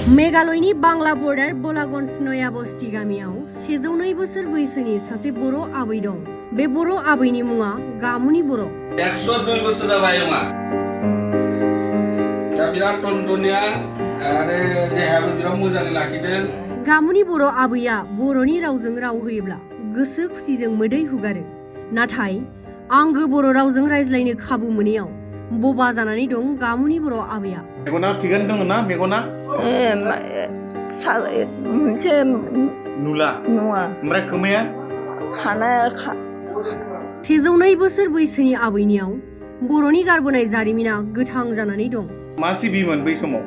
मेघालयनि बांला border बलागन्ज नया बस्ति गामियाव 102 बोसोर बैसोनि सासे बर' आबै दं। बे बर' आबैनि मुङा गामुनि बर'। 102 बोसोर जाबाय मा दा बिराद टनटनिया आरो देहाबो बिराद मोजाङै लाखिदों। गामुनि बर' आबैया बर'नि रावजों राव होयोब्ला गोसो खुसिजों मोदै हुगारो। नाथाय आंगो बर' रावजों रायज्लायनो खाबु मोनैयाव बबा जानानै दं गामुनि बर' आबैया। मेगना थिगानो दङ ना मेगना? मोनसे नुला नुवा ओमफ्राय खोमाया? खानाया 102 बोसोर बैसोनि आबैनियाव बर'नि गारबोनाय जारिमिना गोथां जानानै दं। मा सिबियोमोन बै समाव?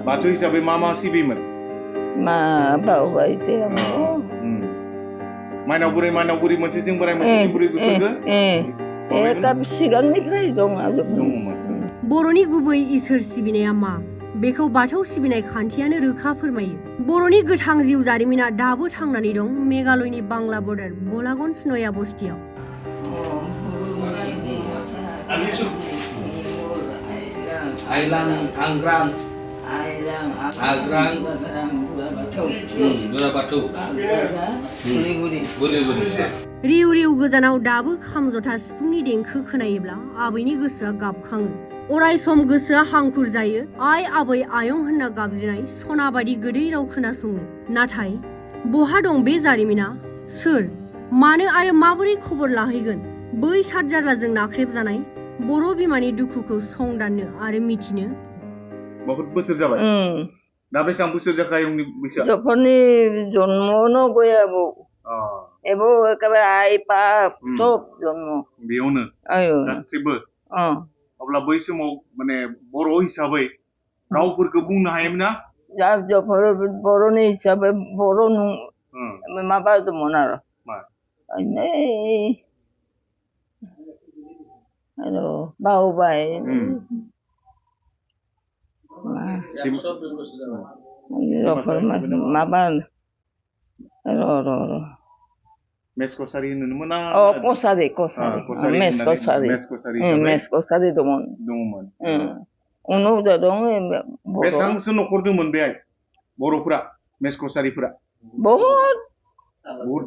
बाथौ हिसाबै मा सिबियोमोन? मा बावबाय दे माइनाव बुरै मोनसे जों बोराय मोनसे बुरै बेफोरखौ सिगांनिफ्राय दं दङमोन। बर'नि गुबै इसोर सिबिनाया मा बेखौ बाथौ सिबिनाय खान्थियानो रोखा फोरमायो। बर'नि गोथां जिउ जारिमिना दाबो थांनानै दं मेघालयनि बांला बर्डार बलागन्ज नया बस्तियाव। आइलां आंग्रां बुराबाथौ रिउ रिउ गोजानाव दाबो खाम जथा सिफुंनि देंखो खोनायोब्ला आबैनि गोसोआ गाबखाङो। अराय सम गोसोआ हांखुर जायो आइ आबै आयं होनना गाबज्रिनाय सना बायदि गोदै राव खोनासंनो। नाथाय बहा दं बे जारिमिना? सोर मानो आरो माबोरै खबर लाहैगोन बै सातजारलाजों नाख्रेबजानाय बर' बिमानि दुखुखौ संदाननो आरो मिथिनो? बहुत बोसोर जाबाय। दा बेसेबां बोसोर जाखो आयंनि बैसोआ? जफरनि जन्मनो गयाबो एबो एकेबारे आइ बाप सब जन्म बेयावनो गासिबो। अब्ला बै समाव माने बर' हिसाबै रावफोरखौ बुंनो हायोमोन ना? जफर बर'नि हिसाबै बर' माबा दंमोन आरो बावबाय माबा मेस कसारि होननो मोना? कसारि दंमोन। उनाव दं बेसेबांसो न'खर दंमोन बेहाय बर'फोरा मेस कसारिफोरा? बहुत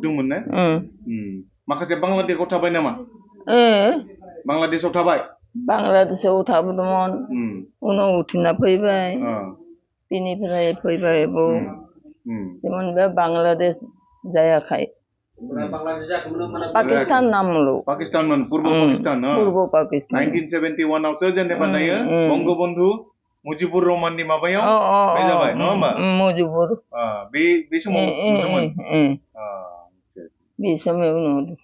दंमोन ने? माखासे बांलादेशआव थाबाय नामा? बांलादेशआव थाबाय? बांलादेशआव थाबोदोंमोन उनाव उथिना फैबाय बेनिफ्राय फैबाय बे बांलादेश जायाखै पाकिस्तान नामल' पाकिस्तानमोन पूर्व पाकिस्तान 1971 आवसो जेनेबा दायो बंगबन्धु मुजिबुर रहमाननि माबायाव बे जाबाय नङा होमबा? मुजिबुर बे समाव नुदोंमोन। बे समाव नुदों।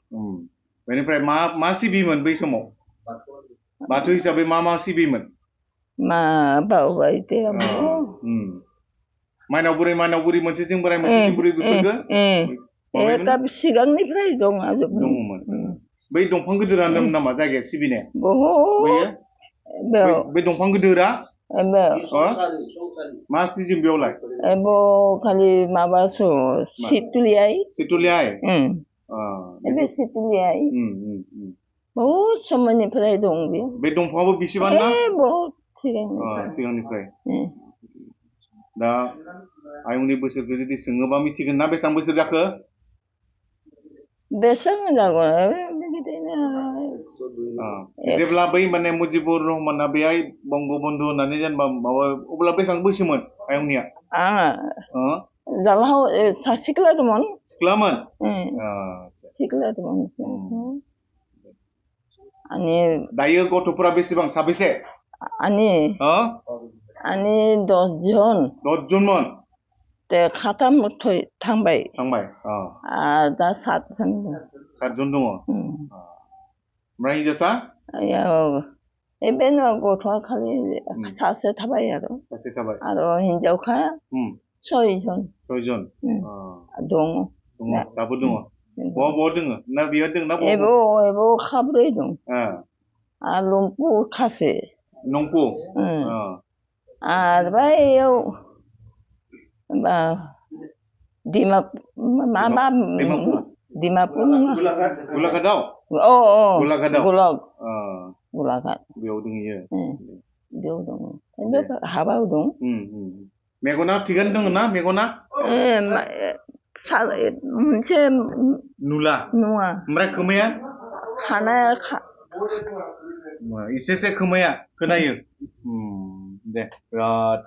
बेनिफ्राय मा सिबियोमोन बै समाव? बाथौ हिसाबै मा सिबियोमोन? मा बावबाय दे माइनाव बुरै मोनसे जों बोराय मोनसे बुरै बेफोरखौ सिगांनिफ्राय दङमोन। बै दंफां गिदिरानो नामा जायगाया सिबिनाया? बै दंफां गिदिरा मा सिबियो बेयावलाय? खालि माबासो सितुलियाय बहुत समयनिफ्राय दं बे दंफाङाबो बेसेबां ना? बहुत सिगांनिफ्राय। दा आयंनि बोसोरखौ जुदि सोङोबा मिथिगोन ना बेसेबां बोसोर जाखो? बेसेबां जागोन जेब्ला बै माने मुजिबुर रहमाना बेहाय बंगबन्धु होननानै जेनेबा माबा अब्ला बेसेबां बैसोमोन आयंनिया? सिख्ला दंमोन। सिख्लामोन? सिख्ला दंमोन। दायो गथ'फोरा बेसेबां साबेसे? आनि 10 जन। 10 जनमोन? खाथाम थांबाय आरो दा 7 जन दं। 7 जन दङ। ओमफ्राय हिनजावसा? बेनो गथ'आ खालि सासे थाबाय आरो हिनजावखा 6 जन। 6 जन दङ दाबो दङ। बहा दङ ना बेयाव दङ ना? खाब्रै दं आरो लंपु खासे। नंपु आरो बैयाव डिमापुर नङा गलाघाटआव? गलाघाट बेयाव दङ। बेयाव दङ हाबायाव दं। मेगना थिगानो दङ ना मेगना मोनसे नुला नुवा ओमफ्राय खोमाया खानाया एसे खोमाया खोनायो दे बिराद